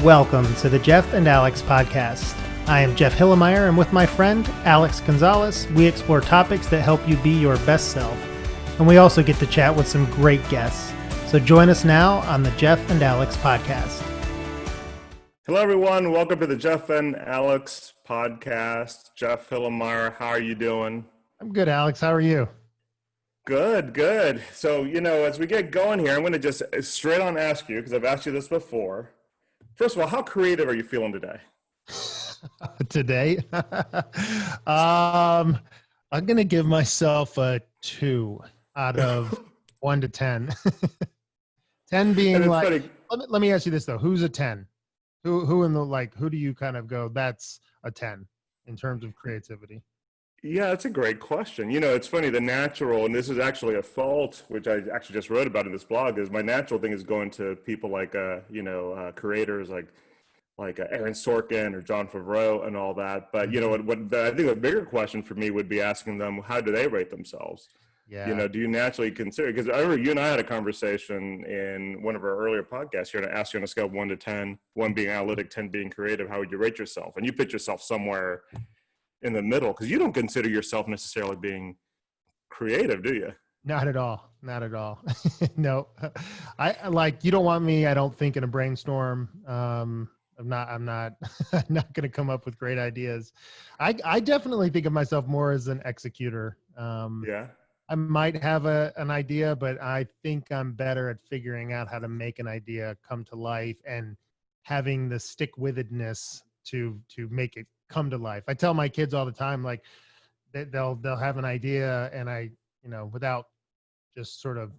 Welcome to the Jeff and Alex podcast. I am Jeff Hillemeyer, and with my friend Alex Gonzalez, we explore topics that help you be your best self. And we also get to chat with some great guests. So join us now on the Jeff and Alex podcast. Hello, everyone. Welcome to the Jeff and Alex podcast. Jeff Hillemeyer, how are you doing? I'm good, Alex. How are you? Good. So, as we get going here, I'm going to just straight on ask you, because I've asked you this before. First of all, how creative are you feeling today? Today? I'm going to give myself a 2 out of 1 to 10. 10 being like, funny. Let me ask you this though. Who's a 10? Who in the, who do you kind of go, that's a 10 in terms of creativity? Yeah, that's a great question. It's funny, the natural, and this is actually a fault, which I actually just wrote about in this blog, is my natural thing is going to people like, curators like Aaron Sorkin or John Favreau and all that. But, I think a bigger question for me would be asking them, how do they rate themselves? Yeah. Do you naturally consider, because I remember you and I had a conversation in one of our earlier podcasts here, and I asked you on a scale of 1 to 10, 1 being analytic, 10 being creative, how would you rate yourself? And you put yourself somewhere in the middle, because you don't consider yourself necessarily being creative, do you? Not at all. No, you don't want me, I don't think, in a brainstorm. I'm not I'm not going to come up with great ideas. I definitely think of myself more as an executor. Yeah. I might have an idea, but I think I'm better at figuring out how to make an idea come to life and having the stick-wittedness to make it come to life. I tell my kids all the time, like they'll have an idea, and I, without just sort of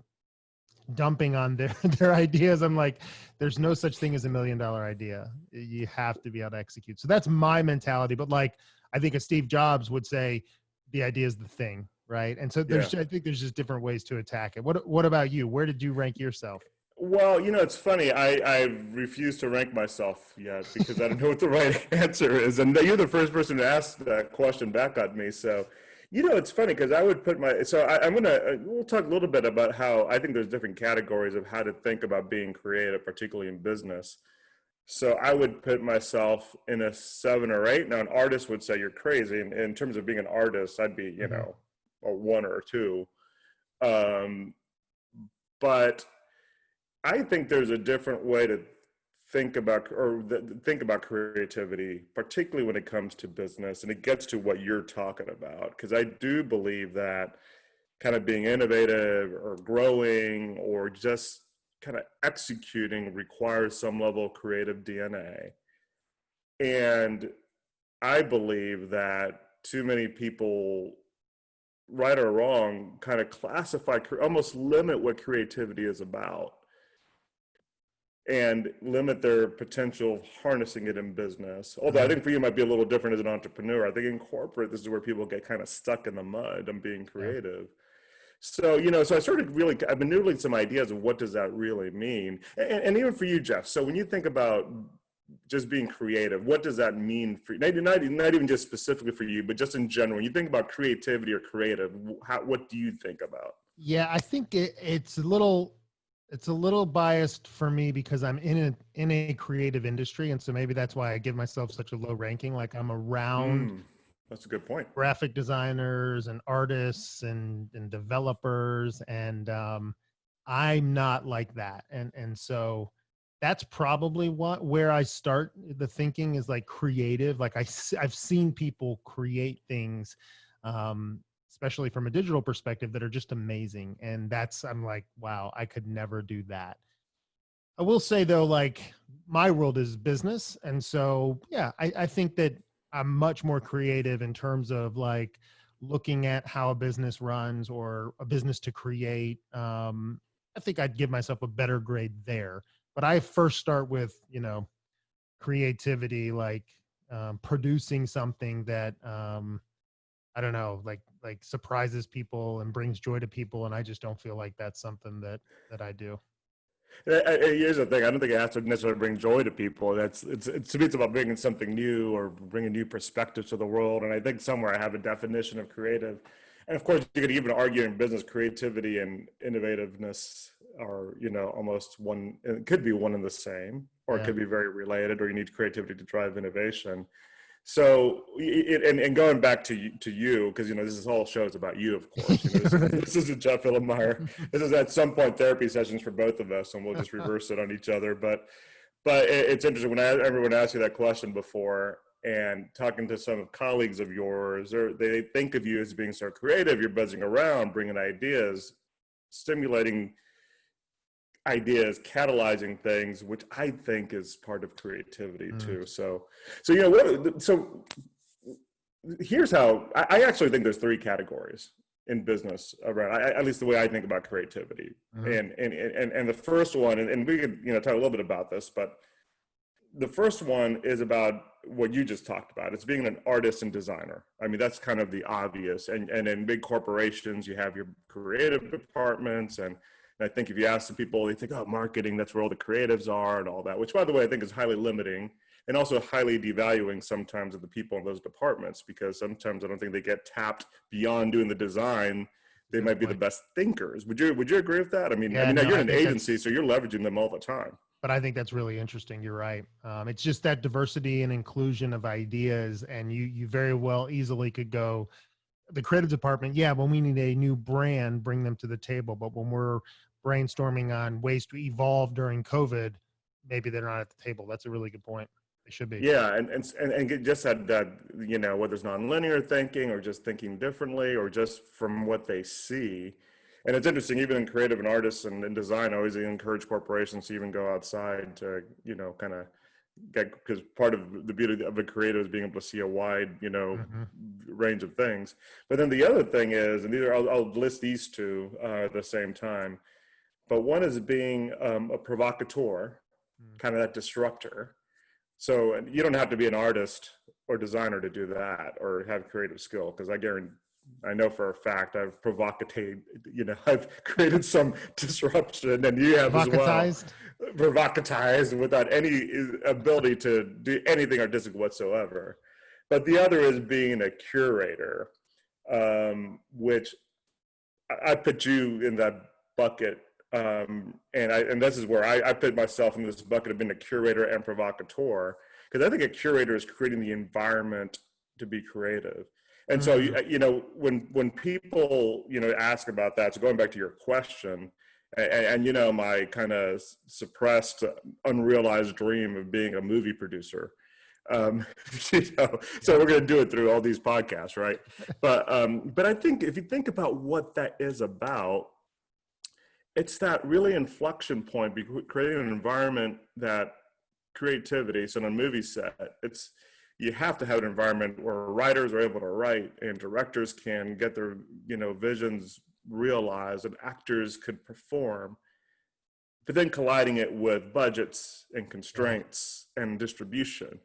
dumping on their ideas, I'm like, there's no such thing as $1 million idea. You have to be able to execute. So that's my mentality. But I think a Steve Jobs would say, the idea is the thing, right? And so I think there's just different ways to attack it. What about you? Where did you rank yourself? Well, it's funny. I refuse to rank myself yet because I don't know what the right answer is. And you're the first person to ask that question back at me. So, it's funny because I would put we'll talk a little bit about how I think there's different categories of how to think about being creative, particularly in business. So I would put myself in a 7 or 8. Now, an artist would say you're crazy. And in terms of being an artist, I'd be, a 1 or a 2. But I think there's a different way to think about creativity, particularly when it comes to business, and it gets to what you're talking about. Because I do believe that kind of being innovative or growing or just kind of executing requires some level of creative DNA. And I believe that too many people, right or wrong, kind of almost limit what creativity is about and limit their potential of harnessing it in business. Although I think for you it might be a little different as an entrepreneur. I think in corporate, this is where people get kind of stuck in the mud on being creative. Yeah. So, so I've been noodling some ideas of what does that really mean? And even for you, Jeff, so when you think about just being creative, what does that mean for you? Not even just specifically for you, but just in general, when you think about creativity or creative, what do you think about? Yeah, I think it's a little biased for me because I'm in a creative industry. And so maybe that's why I give myself such a low ranking. Like I'm around that's a good point. Graphic designers and artists and developers. And I'm not like that. And so that's probably where I start. The thinking is like creative. Like I've seen people create things, especially from a digital perspective, that are just amazing. And I'm like, wow, I could never do that. I will say though, my world is business. And so, yeah, I think that I'm much more creative in terms of looking at how a business runs or a business to create. I think I'd give myself a better grade there, but I first start with, creativity, producing something that, I don't know, like surprises people and brings joy to people. And I just don't feel like that's something that I do. Here's the thing. I don't think it has to necessarily bring joy to people. To me, it's about bringing something new or bringing new perspectives to the world. And I think somewhere I have a definition of creative. And of course, you could even argue in business, creativity and innovativeness are, almost one, it could be one and the same. or it Yeah. could be very related, or you need creativity to drive innovation. So, and going back to you, because this whole show is about you, of course. This isn't Jeff Illenmeyer. This is at some point therapy sessions for both of us, and we'll just reverse it on each other. But it's interesting when everyone asked you that question before, and talking to some colleagues of yours, they think of you as being so creative. You're buzzing around, bringing ideas, stimulating ideas, catalyzing things, which I think is part of creativity too. So here's how I actually think there's three categories in business around, at least the way I think about creativity. And the first one, and we could talk a little bit about this, but the first one is about what you just talked about. It's being an artist and designer. I mean, that's kind of the obvious. And in big corporations, you have your creative departments. And I think if you ask some people, they think, oh, marketing, that's where all the creatives are and all that, which, by the way, I think is highly limiting and also highly devaluing sometimes of the people in those departments, because sometimes I don't think they get tapped beyond doing the design. They might be the best thinkers. Would you agree with that? I mean, now you're in an agency, so you're leveraging them all the time. But I think that's really interesting. You're right. It's just that diversity and inclusion of ideas, and you very well easily could go, the creative department, yeah, when we need a new brand, bring them to the table. But when we're brainstorming on ways to evolve during COVID, maybe they're not at the table. That's a really good point. They should be. Yeah, and just that whether it's nonlinear thinking or just thinking differently or just from what they see. And it's interesting, even in creative and artists and in design, I always encourage corporations to even go outside to, kind of get, because part of the beauty of a creative is being able to see a wide, range of things. But then the other thing is, and I'll list these two at the same time, but one is being a provocateur, kind of that disruptor. So you don't have to be an artist or designer to do that or have creative skill, because I know for a fact I've I've created some disruption, and you have as well. Provocatized without any ability to do anything artistic whatsoever. But the other is being a curator, which I put you in that bucket. And this is where I put myself in this bucket of being a curator and provocateur, because I think a curator is creating the environment to be creative. And so, when people, ask about that, so going back to your question, and my kind of suppressed, unrealized dream of being a movie producer, so we're going to do it through all these podcasts, right? But I think if you think about what that is about, it's that really inflection point, creating an environment that creativity. So in a movie set, you have to have an environment where writers are able to write and directors can get their, visions realized and actors could perform, but then colliding it with budgets and constraints and distribution.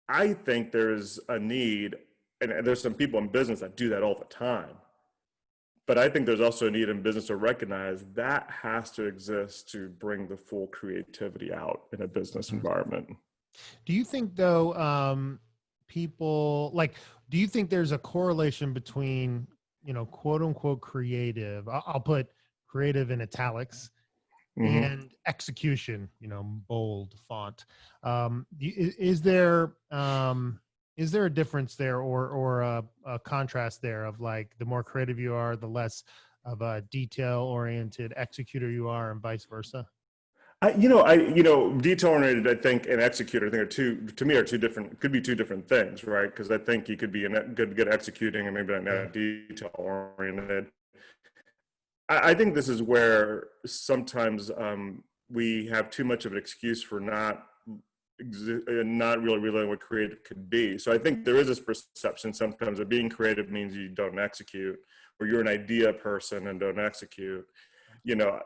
I think there's a need, and there's some people in business that do that all the time. But I think there's also a need in business to recognize that has to exist to bring the full creativity out in a business environment. Do you think, though, do you think there's a correlation between, quote unquote creative, I'll put creative in italics, and execution, bold font? Is there a difference there, or a contrast there of, like, the more creative you are, the less of a detail-oriented executor you are, and vice versa? Detail-oriented, I think, and executor, I think are two different, could be two different things, right? Because I think you could be good at executing and maybe not detail-oriented. I think this is where sometimes we have too much of an excuse for not really realizing what creative could be. So I think there is this perception sometimes that being creative means you don't execute, or you're an idea person and don't execute. I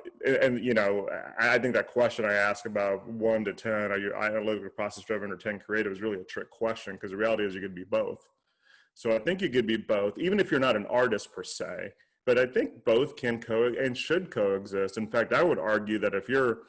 think that question I ask about 1 to 10, are you analytical, process driven, or 10 creative, is really a trick question, because the reality is you could be both. So I think you could be both, even if you're not an artist per se. But I think both can and should coexist. In fact, I would argue that if you're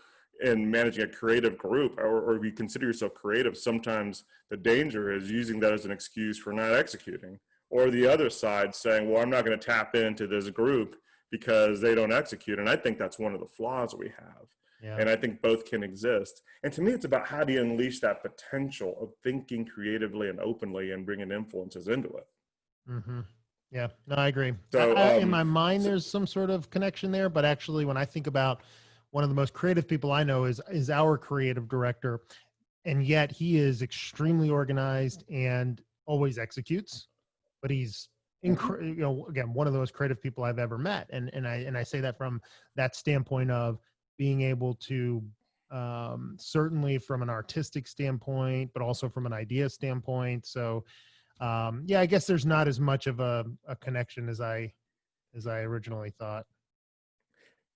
in managing a creative group, or if you consider yourself creative, sometimes the danger is using that as an excuse for not executing, or the other side saying, well, I'm not going to tap into this group because they don't execute. And I think that's one of the flaws we have. Yeah. And I think both can exist. And to me, it's about how do you unleash that potential of thinking creatively and openly and bringing influences into it. Mm-hmm. Yeah, no, I agree. So, In my mind, there's some sort of connection there, but actually, when I think about one of the most creative people I know is our creative director, and yet he is extremely organized and always executes. But he's you know, again, one of those creative people I've ever met, and I say that from that standpoint of being able to certainly from an artistic standpoint, but also from an idea standpoint. So yeah, I guess there's not as much of a connection as I originally thought.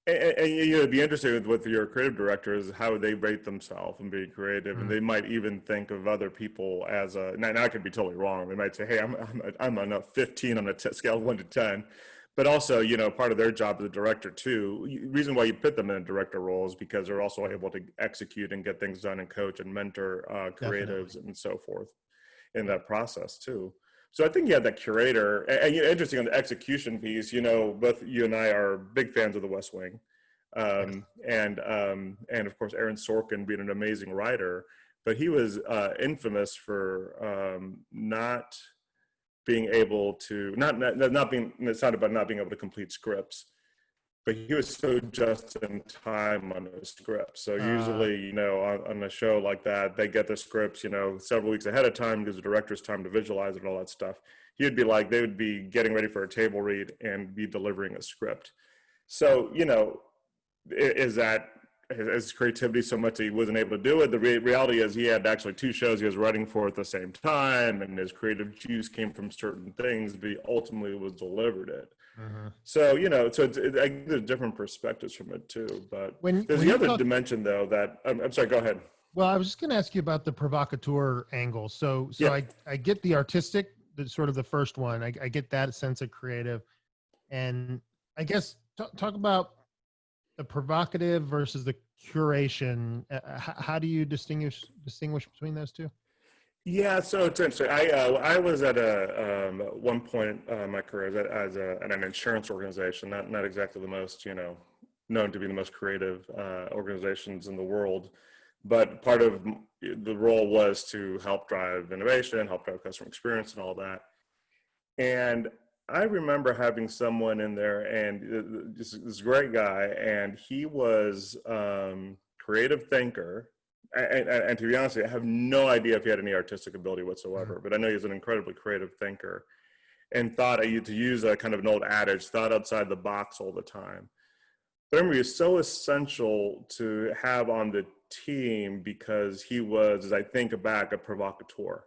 and you know, it'd be interesting with your creative directors how they rate themselves and be creative, and Mm, they might even think of other people as a. Now I could be totally wrong. They might say, "Hey, I'm on a 15 on a scale of 1 to 10," but also, you know, part of their job as a director too. Reason why you put them in a director role is because they're also able to execute and get things done and coach and mentor definitely. creatives and so forth in Yep. that process too. So I think you have that curator, and you know, interesting on the execution piece. You know, both you and I are big fans of The West Wing, Yes. and of course Aaron Sorkin being an amazing writer, but he was infamous for not being able to not being. It's not about not being able to complete scripts, but he was so just in time on the script. So Uh, usually, you know, on a show like that, they get the scripts, you know, several weeks ahead of time because the director's time to visualize it and all that stuff. He would be like, they would be getting ready for a table read and be delivering a script. yeah. So, you know, is that his creativity so much that he wasn't able to do it? The reality is he had actually two shows he was writing for at the same time, and his creative juice came from certain things, but he ultimately was delivered it. Hmm. So, you know, so I think there's different perspectives from it too. But there's When the you other talk, dimension though that I'm sorry, go ahead. well, I was just going to ask you about the provocateur angle. So Yeah. I get the artistic, the sort of the first one. I get that sense of creative, and I guess talk about the provocative versus the curation. How do you distinguish between those two? Yeah, so it's interesting. I was at a one point in my career at an insurance organization, not exactly the most, you know, known to be the most creative organizations in the world, but part of the role was to help drive innovation, help drive customer experience, and all that. And I remember having someone in there, and this great guy, and he was creative thinker. And to be honest, I have no idea if he had any artistic ability Mm, whatsoever. But I know he's an incredibly creative thinker, and thought, to use a kind of an old adage, thought outside the box all the time. But I remember he was so essential to have on the team because he was, as I think back, a provocateur.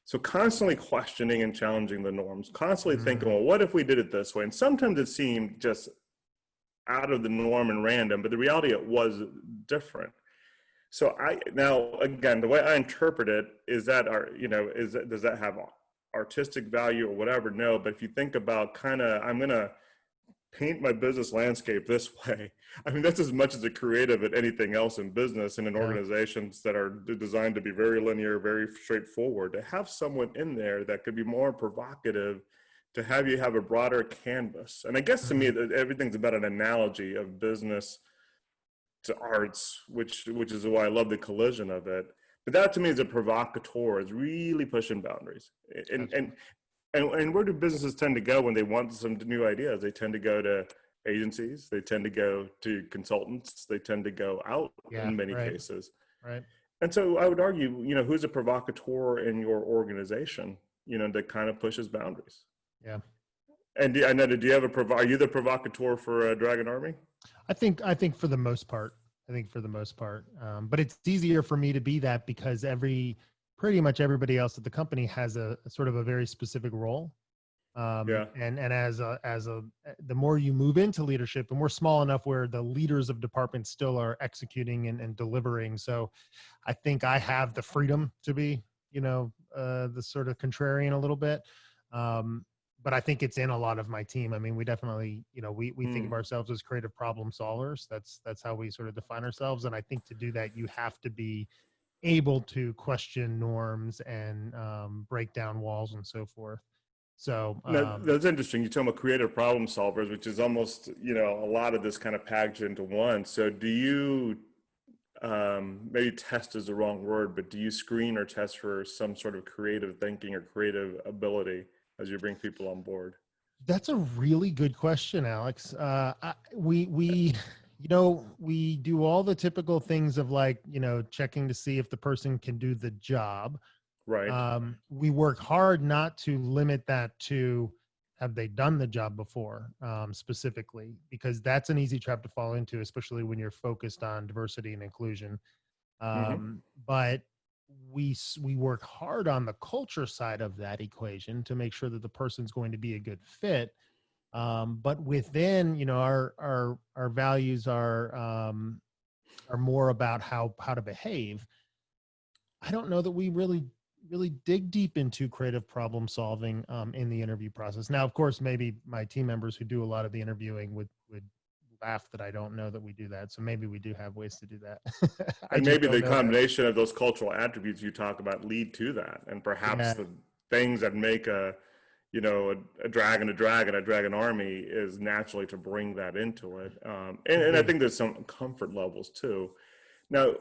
So constantly questioning and challenging the norms, constantly thinking, mm, well, what if we did it this way? And sometimes it seemed just out of the norm and random, but the reality it was different. So I now again the way I interpret it is that does that have artistic value or whatever? No, but if you think about kind of I'm gonna paint my business landscape this way. I mean, that's as much as a creative at anything else in business and in yeah. organizations that are designed to be very linear, very straightforward. To have someone in there that could be more provocative, to have you have a broader canvas. And I guess to me, Mm, everything's about an analogy of business to arts, which is why I love the collision of it. But that to me is a provocateur, is really pushing boundaries. And and absolutely. and where do businesses tend to go when they want some new ideas? They tend to go to agencies. They tend to go to consultants. They tend to go out Yeah. in many Right. cases. Right. And so I would argue, you know, who's a provocateur in your organization, you know, that kind of pushes boundaries. Yeah. And I know, do you have are you the provocateur for Dragon Army? I think for the most part, I think for the most part, but it's easier for me to be that because pretty much everybody else at the company has a sort of a very specific role. Yeah. And the more you move into leadership, and we're small enough where the leaders of departments still are executing and delivering. So I think I have the freedom to be, you know, the sort of contrarian a little bit. Um, but I think it's in a lot of my team. I mean, we definitely, you know, we think of Hmm. ourselves as creative problem solvers. That's how we sort of define ourselves. And I think to do that, you have to be able to question norms and break down walls and so forth. So Now, that's interesting. You talk about creative problem solvers, which is almost, a lot of this kind of packaged into one. So do you, maybe test is the wrong word, but do you screen or test for some sort of creative thinking or creative ability as you bring people on board? that's a really good question, Alex. We do all the typical things of like, checking to see if the person can do the job. Right. We work hard not to limit that to have they done the job before, specifically, because that's an easy trap to fall into, especially when you're focused on diversity and inclusion. Hmm. But we work hard on the culture side of that equation to make sure that the person's going to be a good fit. But within, our values are more about how to behave. I don't know that we really dig deep into creative problem solving in the interview process. Now, of course, maybe my team members who do a lot of the interviewing would laugh that I don't know that we do that. So maybe we do have ways to do that. I And just maybe don't the know that. combination of those cultural attributes you talk about lead to that. And perhaps Yeah, the things that make a dragon a dragon, a dragon army is naturally to bring that into it. could And I be. think there's some comfort levels too. Now,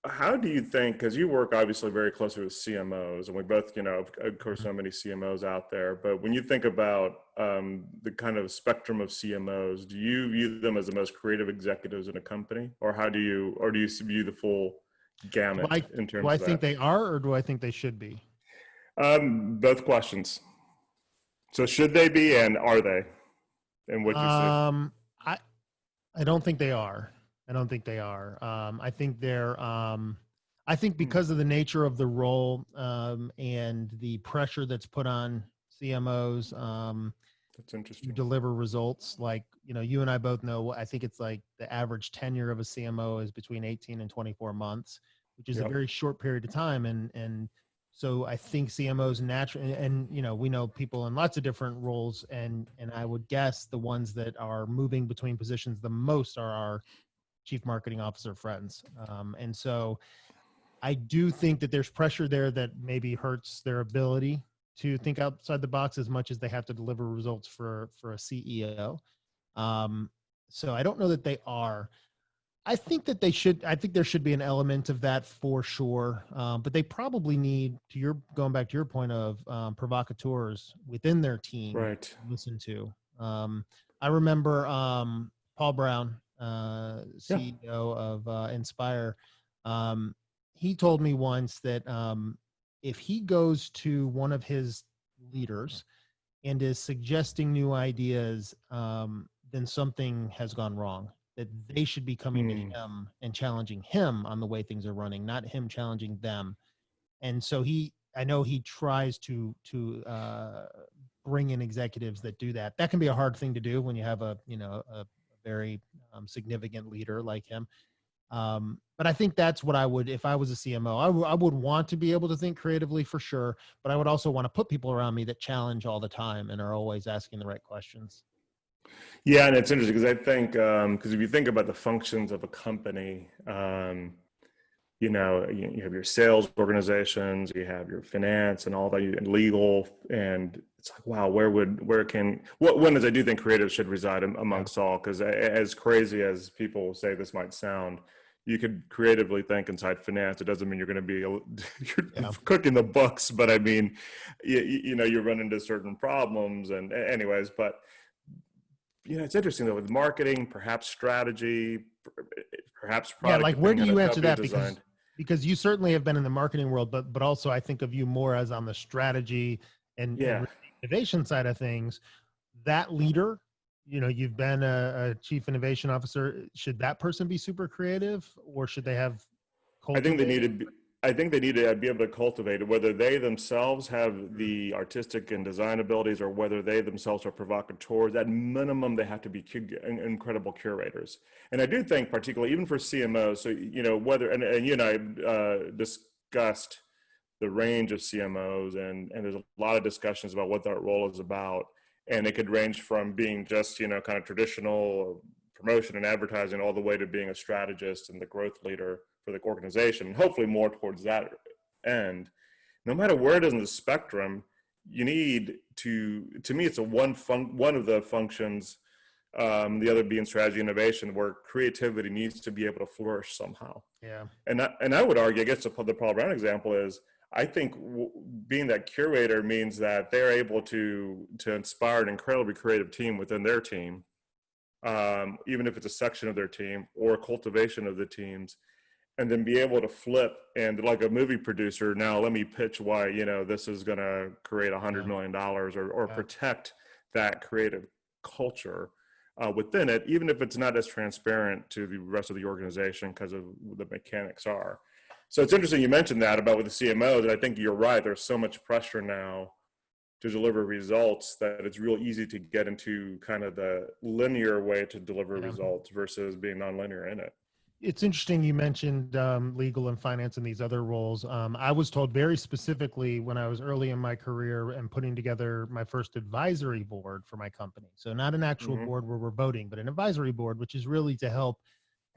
how do you think, because you work obviously very closely with CMOs, and we both, of course, Mhm. know many CMOs out there, but when you think about the kind of spectrum of CMOs, do you view them as the most creative executives in a company, or or do you view the full Do gamut I in do terms I of think that? they are, or do I think they should be? Both questions. So should they be, and are they, in what you see? Um, I I don't think they are. I don't think they are. I think they're. I think Hmm, because of the nature of the role and the pressure that's put on CMOs that's to interesting. deliver results, like you and I both know. I think it's like the average tenure of a CMO is between 18 and 24 months, which is a Yep. very short period of time, and so I think CMOs naturally, and we know people in lots of different roles, and I would guess the ones that are moving between positions the most are our chief marketing officer friends. And so I do think that there's pressure there that maybe hurts their ability to think outside the box as much as they have to deliver results for a CEO. Um, so I don't know that they are. I think that they should. I think there should be an element of that for sure. But they probably need to your going back to your point of provocateurs within their team Right. to listen to. I remember Paul Brown, Yeah. CEO of Inspire. Um, he told me once that if he goes to one of his leaders and is suggesting new ideas, then something has gone wrong. That they should be coming to Hmm. him and challenging him on the way things are running, not him challenging them. And so I know he tries to bring in executives that do that. That can be a hard thing to do when you have a very significant leader like him. But I think that's what I would, if I was a CMO, I would want to be able to think creatively for sure, but I would also want to put people around me that challenge all the time and are always asking the right questions. Yeah, and it's interesting because I think because if you think about the functions of a company, you have your sales organizations, you have your finance and all that, and legal, and it's like, wow, what when does I do think creative should reside Yeah. amongst all? Because as crazy as people say this might sound, you could creatively think inside finance. It doesn't mean you're going to be you're Yeah. cooking the books, but I mean, you run into certain problems, and anyways, but it's interesting though with marketing, perhaps strategy, perhaps Yeah. product, Like, where depending do on how you the answer company is that? designed. Because you certainly have been in the marketing world, but also I think of you more as on the strategy and Yeah, really innovation side of things. That leader, you've been a chief innovation officer. Should that person be super creative, or should they have I think they need cultivated? to. I think they need to be able to cultivate it, whether they themselves have Mm. the artistic and design abilities, or whether they themselves are provocateurs. At minimum, they have to be incredible curators. And I do think, particularly even for CMOs, so whether and you and I discussed the range of CMOs, and there's a lot of discussions about what that role is about, and it could range from being just kind of traditional promotion and advertising all the way to being a strategist and the growth leader for the organization, and hopefully more towards that end. No matter where it is in the spectrum, you need to me, it's one of the functions, the other being strategy innovation, where creativity needs to be able to flourish somehow. Yeah. And I would argue, I guess the Paul Brown example is, I think being that curator means that they're able to inspire an incredibly creative team within their team, even if it's a section of their team or cultivation of the teams, and then be able to flip and, like a movie producer, now let me pitch why, this is going to create $100 million, or protect that creative culture within it, even if it's not as transparent to the rest of the organization because of the mechanics are. So it's interesting you mentioned that about with the CMOs, and I think you're right. There's so much pressure now to deliver results that it's real easy to get into kind of the linear way to deliver results versus being nonlinear in it. It's interesting you mentioned legal and finance and these other roles. I was told very specifically when I was early in my career and putting together my first advisory board for my company. So not an actual board where we're voting, but an advisory board, which is really to help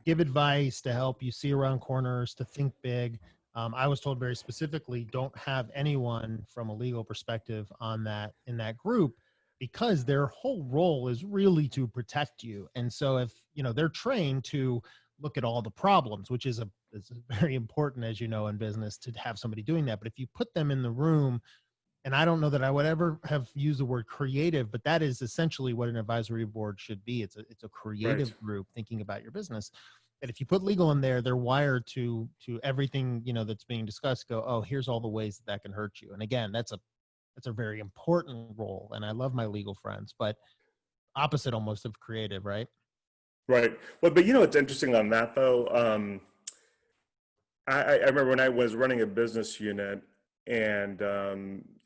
give advice, to help you see around corners, to think big. I was told very specifically, don't have anyone from a legal perspective on that in that group, because their whole role is really to protect you. And so if, they're trained to look at all the problems, which is very important, as you know, in business, to have somebody doing that. But if you put them in the room, and I don't know that I would ever have used the word creative, but that is essentially what an advisory board should be. It's a creative group thinking about your business. And if you put legal in there, they're wired to everything, that's being discussed, go, oh, here's all the ways that can hurt you. And again, that's a very important role. And I love my legal friends, but opposite almost of creative, right? Right. Well, but it's interesting on that though. I remember when I was running a business unit, and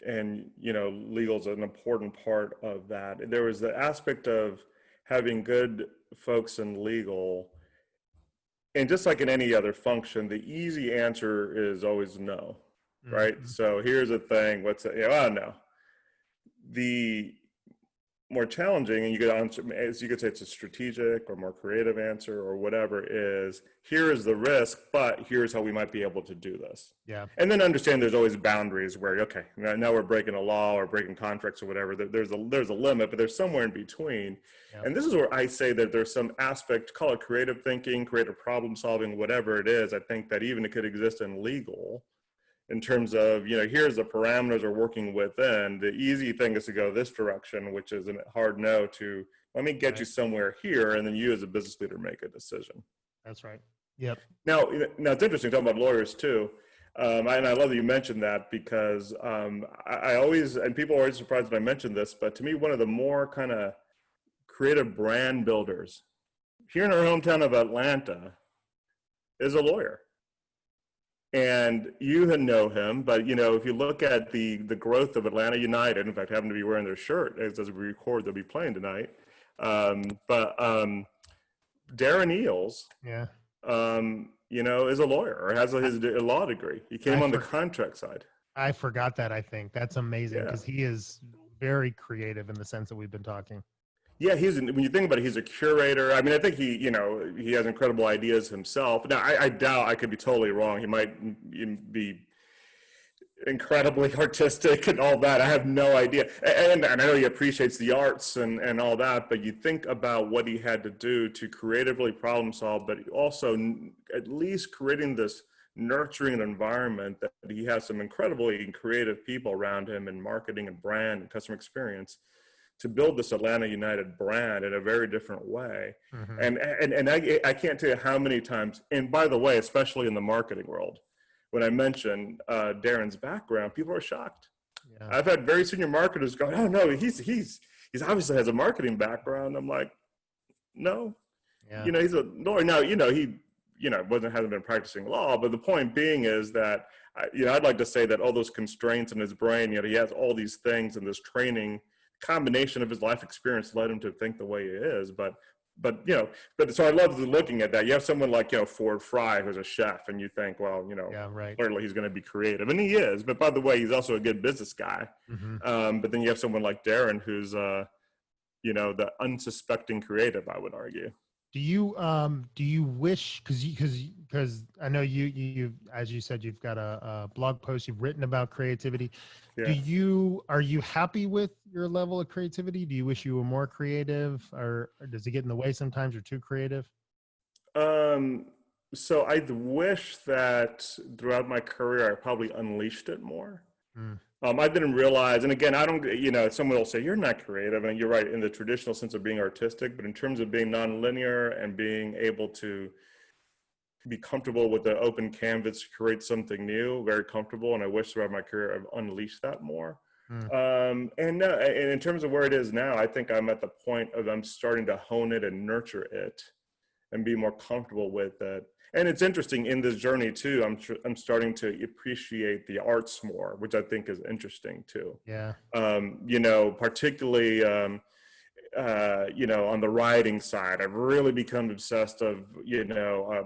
legal is an important part of that. There was the aspect of having good folks in legal, and just like in any other function, the easy answer is always no, right? So here's the thing. What's it? No. The more challenging, and you could answer, as you could say, it's a strategic or more creative answer or whatever, is here is the risk, but here's how we might be able to do this. Yeah. And then understand there's always boundaries where, okay, now we're breaking a law or breaking contracts or whatever. There's a limit, but there's somewhere in between. Yep. And this is where I say that there's some aspect, call it creative thinking, creative problem solving, whatever it is. I think that even it could exist in legal, in terms of, here's the parameters are working within. The easy thing is to go this direction, which is a hard no to, let me get you somewhere here, and then you as a business leader make a decision. That's right. Yep. Now it's interesting talking about lawyers too. And I love that you mentioned that, because I always, and people are always surprised when I mention this, but to me, one of the more kind of creative brand builders here in our hometown of Atlanta is a lawyer. And you know him, but if you look at the growth of Atlanta United, in fact, I happen to be wearing their shirt as we record, they'll be playing tonight. But Darren Eales, is a lawyer or has a law degree. He came on the contract side. I forgot that. I think that's amazing, because he is very creative in the sense that we've been talking. Yeah, when you think about it, he's a curator. I mean, I think he has incredible ideas himself. Now, I doubt, I could be totally wrong. He might be incredibly artistic and all that. I have no idea. And I know he appreciates the arts and all that, but you think about what he had to do to creatively problem solve, but also at least creating this nurturing environment that he has some incredibly creative people around him in marketing and brand and customer experience, to build this Atlanta United brand in a very different way. And I can't tell you how many times, and by the way, especially in the marketing world, when I mention Darren's background, people are shocked. Yeah. I've had very senior marketers go, oh no, he's obviously has a marketing background. I'm like, no, he's a lawyer. Now, he hasn't been practicing law, but the point being is that, I'd like to say that all those constraints in his brain, he has all these things, and this training combination of his life experience led him to think the way he is. But so I love looking at that. You have someone like, Ford Fry, who's a chef, and you think, well, clearly he's going to be creative, and he is. But by the way, he's also a good business guy. But then you have someone like Darren, who's, the unsuspecting creative, I would argue. Do you wish, because I know you as you said, you've got a blog post, you've written about creativity. Yeah. Are you happy with your level of creativity? Do you wish you were more creative, or does it get in the way sometimes you're too creative? Um, so I wish that throughout my career, I probably unleashed it more. Mm, I didn't realize, and again, I don't, someone will say, you're not creative. And you're right in the traditional sense of being artistic, but in terms of being nonlinear and being able to be comfortable with the open canvas, to create something new, very comfortable. And I wish throughout my career I've unleashed that more. mm, And in terms of where it is now, I think I'm at the point of I'm starting to hone it and nurture it and be more comfortable with it. And it's interesting in this journey too. I'm starting to appreciate the arts more, which I think is interesting too. yeah. Particularly on the writing side, I've really become obsessed of,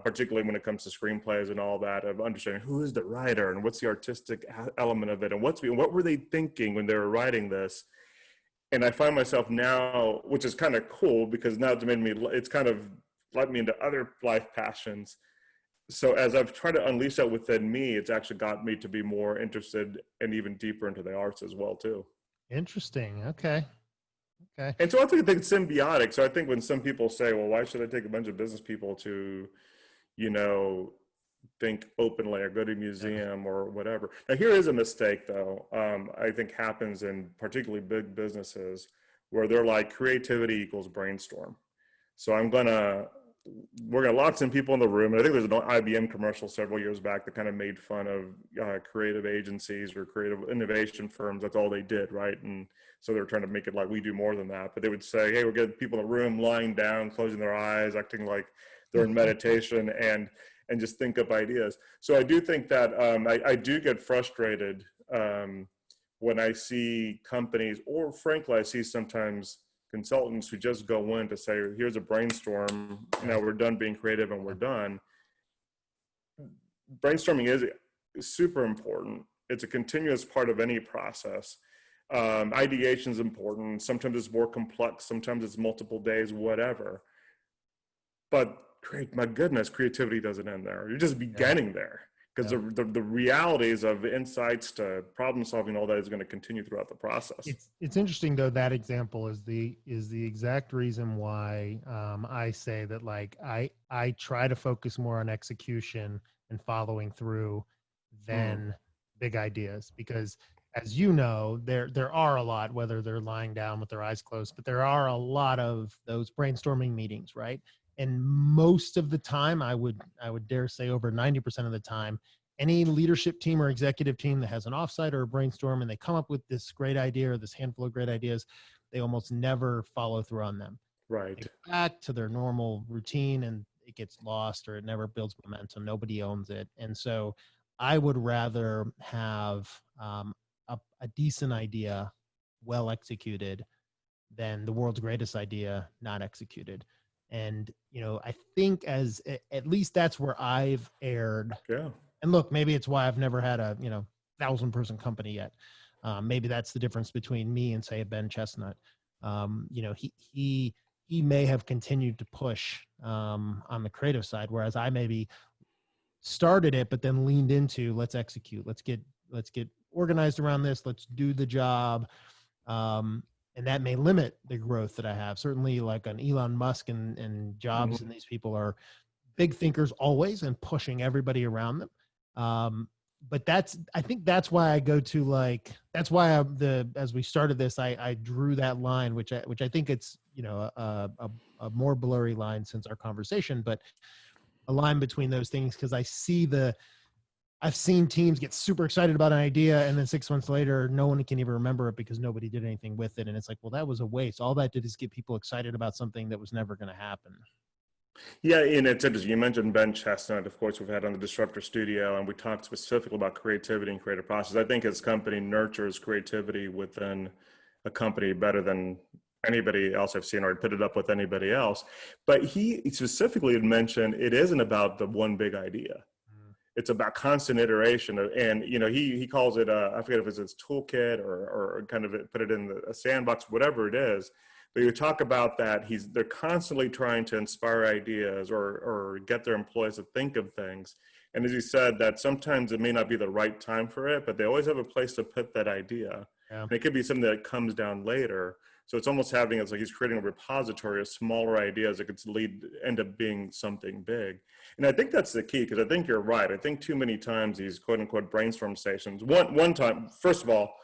particularly when it comes to screenplays and all that, of understanding who is the writer and what's the artistic element of it, and what were they thinking when they were writing this. And I find myself now, which is kind of cool because now it's kind of led me into other life passions. So as I've tried to unleash that within me, it's actually got me to be more interested and even deeper into the arts as well too. Interesting. Okay. Okay. And so I think it's symbiotic. So I think when some people say, well, why should I take a bunch of business people to, you know, think openly or go to a Yeah. museum or whatever. Now, here is a mistake, though, I think happens in particularly big businesses where they're like creativity equals brainstorm. So we're gonna lock some people in the room. And I think there's an IBM commercial several years back that kind of made fun of creative agencies or creative innovation firms. That's all they did, right? And so they're trying to make it like we do more than that. But they would say, hey, we're getting people in the room lying down, closing their eyes, acting like they're in meditation, and just think up ideas. So I do think that I do get frustrated when I see companies, or frankly, I see sometimes consultants who just go in to say, here's a brainstorm, Yeah. we're done being creative and we're done. Brainstorming is super important. It's a continuous part of any process. Ideation is important. Sometimes it's more complex. Sometimes it's multiple days, whatever. But my goodness, creativity doesn't end there. You're just Yeah. beginning there, because Yeah. the realities of insights to problem solving, all that is going to continue throughout the process. It's interesting though, that example is the exact reason why I say that, like, I try to focus more on execution and following through Mm, than big ideas, because as you know, there are a lot, whether they're lying down with their eyes closed, but there are a lot of those brainstorming meetings, right? And most of the time, I would dare say over 90% of the time, any leadership team or executive team that has an offsite or a brainstorm and they come up with this great idea or this handful of great ideas, they almost never follow through on them. They right. go back to their normal routine and it gets lost or it never builds momentum. Nobody owns it. And so I would rather have a decent idea well executed than the world's greatest idea not executed. And, I think at least that's where I've erred. Yeah. And look, maybe it's why I've never had a 1,000-person company yet. Maybe that's the difference between me and, say, a Ben Chestnut. He may have continued to push on the creative side, whereas I maybe started it, but then leaned into, let's execute, let's get organized around this, let's do the job. And that may limit the growth that I have. Certainly, like an Elon Musk and Jobs, Mm-hmm. and these people are big thinkers always and pushing everybody around them. But I think that's why I go to, like, that's why as we started this, I drew that line, which I think it's, a more blurry line since our conversation, but a line between those things. Cause I've seen teams get super excited about an idea and then 6 months later, no one can even remember it because nobody did anything with it. And it's like, well, that was a waste. All that did is get people excited about something that was never going to happen. Yeah, and it's interesting. You mentioned Ben Chestnut, of course, we've had on the Disruptor Studio, and we talked specifically about creativity and creative process. I think his company nurtures creativity within a company better than anybody else I've seen, or I'd put it up with anybody else. But he specifically had mentioned it isn't about the one big idea. It's about constant iteration, and he calls it I forget if it's his toolkit or kind of put it in a sandbox, whatever it is. But you talk about that they're constantly trying to inspire ideas or get their employees to think of things. And as you said, that sometimes it may not be the right time for it, but they always have a place to put that idea. Yeah. And it could be something that comes down later. So it's almost it's like he's creating a repository of smaller ideas that could end up being something big. And I think that's the key, because I think you're right. I think too many times these quote unquote brainstorm sessions, one time, first of all,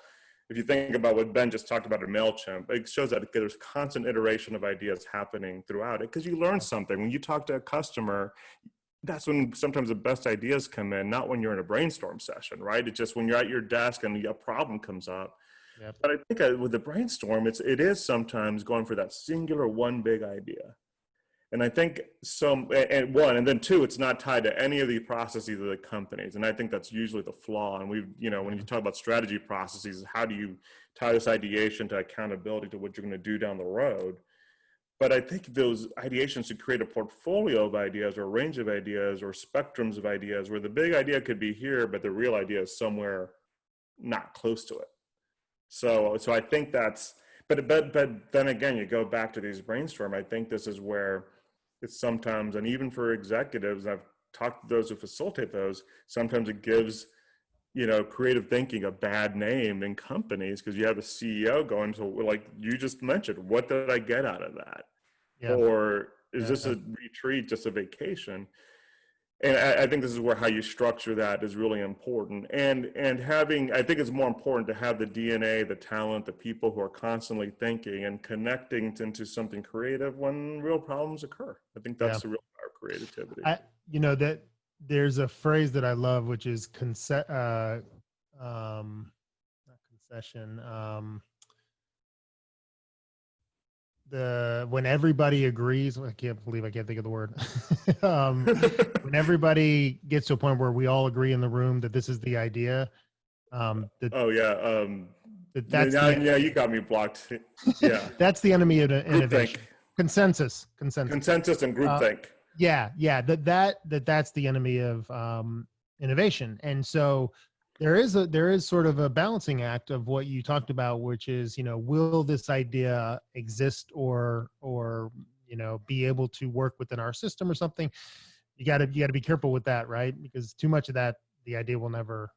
if you think about what Ben just talked about in MailChimp, it shows that there's constant iteration of ideas happening throughout it, because you learn something. When you talk to a customer, that's when sometimes the best ideas come in, not when you're in a brainstorm session, right? It's just when you're at your desk and a problem comes up. Yep. But I think with the brainstorm, it is sometimes going for that singular one big idea. And I think and then two, it's not tied to any of the processes of the companies. And I think that's usually the flaw. And when you talk about strategy processes, how do you tie this ideation to accountability to what you're going to do down the road? But I think those ideations should create a portfolio of ideas or a range of ideas or spectrums of ideas where the big idea could be here, but the real idea is somewhere not close to it. So I think that's, but then again, you go back to these brainstorm. I think this is where it's sometimes, and even for executives, I've talked to those who facilitate those, sometimes it gives, creative thinking a bad name in companies, because you have a CEO going to, like you just mentioned, what did I get out of that? Yeah. Or is this Yeah. a retreat, just a vacation? And I think this is where how you structure that is really important. And I think it's more important to have the DNA, the talent, the people who are constantly thinking and connecting into something creative when real problems occur. I think Yeah. that's the real power of creativity. That there's a phrase that I love, which is not concession. When everybody agrees, I can't believe I can't think of the word. When everybody gets to a point where we all agree in the room that this is the idea, Oh yeah. that's Yeah, you got me blocked. Yeah. that's the enemy of innovation. Groupthink. Consensus Consensus and groupthink. That's the enemy of innovation. And so there is sort of a balancing act of what you talked about, which is, will this idea exist or be able to work within our system or something? You got to be careful with that, right? Because too much of that, the idea will never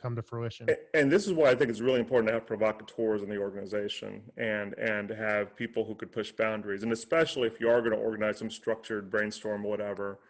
come to fruition. And this is why I think it's really important to have provocateurs in the organization and have people who could push boundaries. And especially if you are going to organize some structured brainstorm, whatever.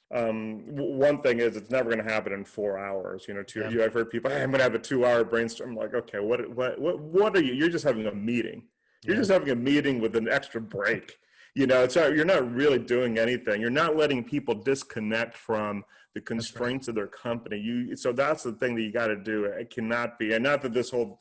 One thing is, it's never going to happen in 4 hours. I've heard people, hey, I'm going to have a 2-hour brainstorm. I'm like, okay, what are you? You're just having a meeting. You're just having a meeting with an extra break. You're not really doing anything. You're not letting people disconnect from the constraints of their company. So that's the thing that you got to do. It cannot be, and not that this whole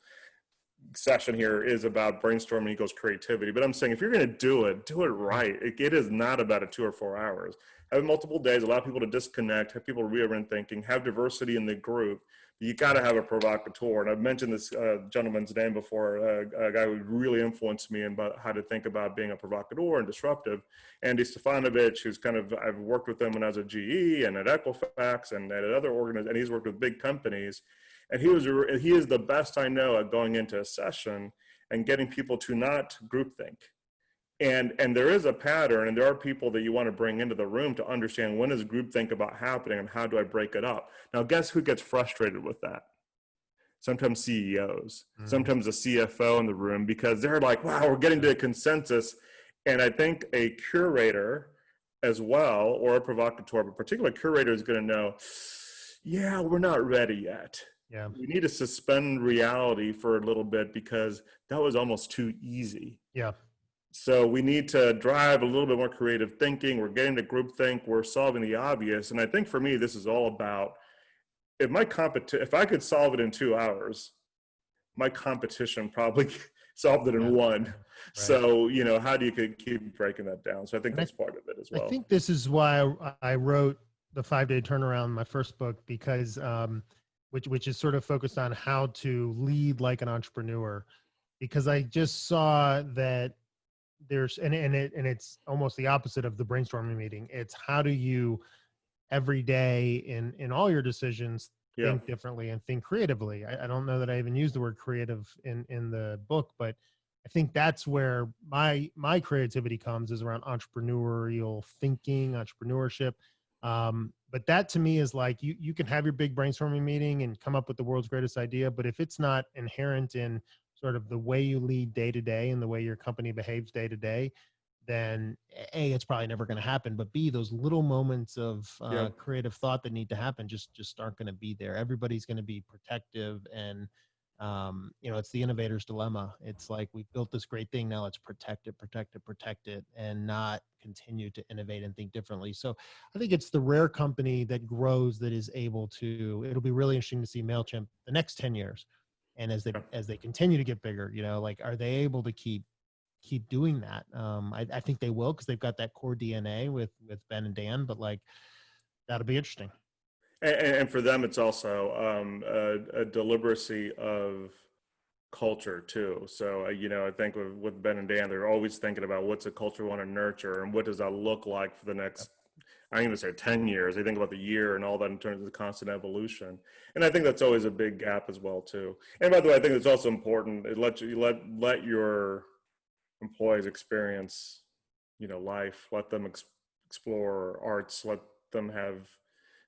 session here is about brainstorming equals creativity, but I'm saying if you're going to do it right. It is not about a 2 or 4 hours. Have multiple days, allow people to disconnect, have people reorient thinking, have diversity in the group. You got to have a provocateur. And I've mentioned this gentleman's name before, a guy who really influenced me about how to think about being a provocateur and disruptive. Andy Stefanovich, who's I've worked with him when I was at GE and at Equifax and at other organizations, and he's worked with big companies. And he is the best I know at going into a session and getting people to not groupthink. And there is a pattern, and there are people that you want to bring into the room to understand when is groupthink about happening and how do I break it up. Now, guess who gets frustrated with that? Sometimes CEOs, sometimes a CFO in the room, because they're like, wow, we're getting to a consensus. And I think a curator as well, or a provocateur, but particularly a curator is going to know, yeah, we're not ready yet. Yeah. We need to suspend reality for a little bit because that was almost too easy. Yeah. So we need to drive a little bit more creative thinking. We're getting to groupthink. We're solving the obvious. And I think for me, this is all about, if I could solve it in 2 hours, my competition probably solved it in one. Right. So, how do you keep breaking that down? So I think that's part of it as well. I think this is why I wrote the 5-Day Turnaround, my first book, because which is sort of focused on how to lead like an entrepreneur, because I just saw that there's it's almost the opposite of the brainstorming meeting. It's how do you every day in all your decisions think differently and think creatively. I don't know that I even used the word creative in the book, but I think that's where my creativity comes, is around entrepreneurial thinking, entrepreneurship. But that to me is like, you can have your big brainstorming meeting and come up with the world's greatest idea, but if it's not inherent in sort of the way you lead day to day and the way your company behaves day to day, then A, it's probably never going to happen. But B, those little moments of Yep. creative thought that need to happen just aren't going to be there. Everybody's going to be protective, and it's the innovator's dilemma. It's like, we've built this great thing, now let's protect it, protect it, protect it, and not continue to innovate and think differently. So I think it's the rare company that grows that is able to. It'll be really interesting to see MailChimp the next 10 years, and as they continue to get bigger, like, are they able to keep doing that? I think they will, because they've got that core DNA with Ben and Dan, but like, that'll be interesting. And for them, it's also a deliberacy of culture too. So, I think with Ben and Dan, they're always thinking about what's a culture we want to nurture and what does that look like for the next, I'm going to say 10 years. They think about the year and all that in terms of the constant evolution. And I think that's always a big gap as well too. And by the way, I think it's also important. It let let your employees experience, life, let them explore arts, let them have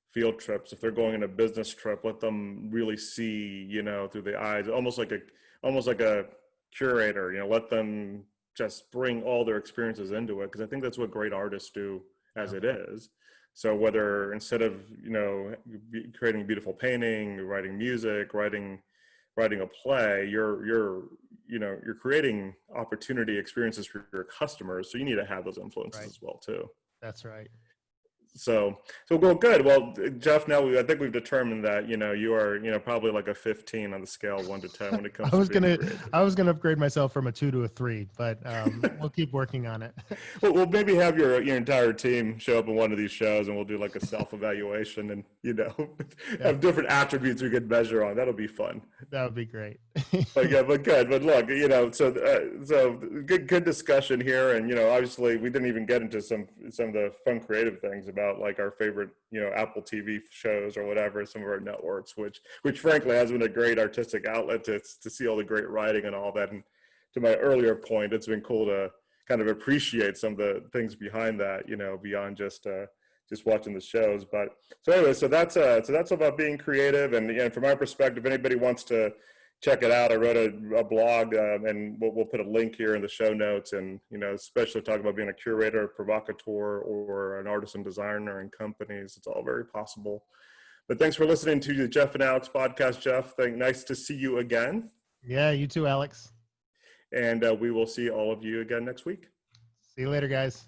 field trips. If they're going on a business trip, let them really see, through the eyes, almost like a curator, let them just bring all their experiences into it. Cause I think that's what great artists do as it is. So whether instead of, creating a beautiful painting, writing music, writing a play, you're creating opportunity experiences for your customers. So you need to have those influences Right. as well too. That's right. So well, good. Well, Jeff, now I think we've determined that, you are, probably like a 15 on the scale of 1 to 10 when it comes to being creative. I was gonna upgrade myself from a 2 to a 3, but we'll keep working on it. Well, we'll maybe have your entire team show up in one of these shows, and we'll do like a self-evaluation, and Yeah, have different attributes we could measure on. That'll be fun. that would be great. But yeah, but good. But look, so good discussion here, and obviously we didn't even get into some of the fun creative things about like our favorite Apple TV shows or whatever, some of our networks, which frankly has been a great artistic outlet to see all the great writing and all that. And to my earlier point, it's been cool to kind of appreciate some of the things behind that, beyond just watching the shows. But so anyway, so that's about being creative. And from my perspective, if anybody wants to check it out, I wrote a blog, and we'll put a link here in the show notes. And especially talking about being a curator, a provocateur, or an artist and designer in companies, it's all very possible. But thanks for listening to the Jeff and Alex podcast, Jeff. Nice to see you again. Yeah, you too, Alex. And we will see all of you again next week. See you later, guys.